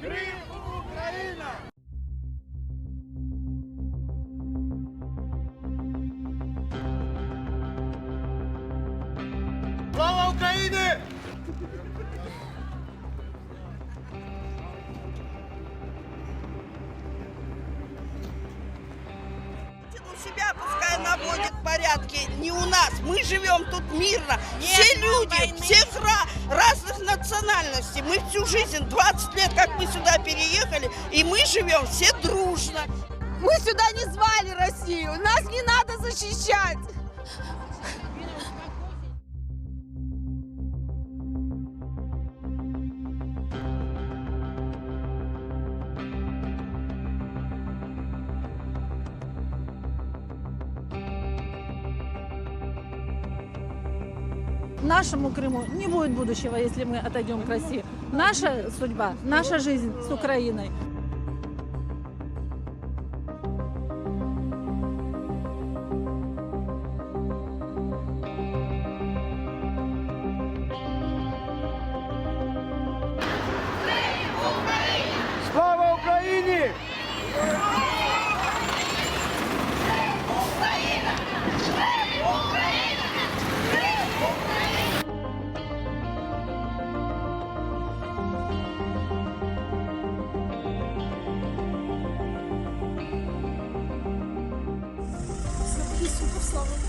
Крим Україна! Слава Україні! У себя пускай наводит порядки, не у нас. Мы живем тут мирно. Все люди, всех разных национальностей. Мы всю жизнь, 20 лет, как мы сюда переехали, и мы живем все дружно. Мы сюда не звали Россию, нас не надо защищать. Нашему Крыму не будет будущего, если мы отойдем к России. Наша судьба, наша жизнь с Украиной. Слава Україні! Слава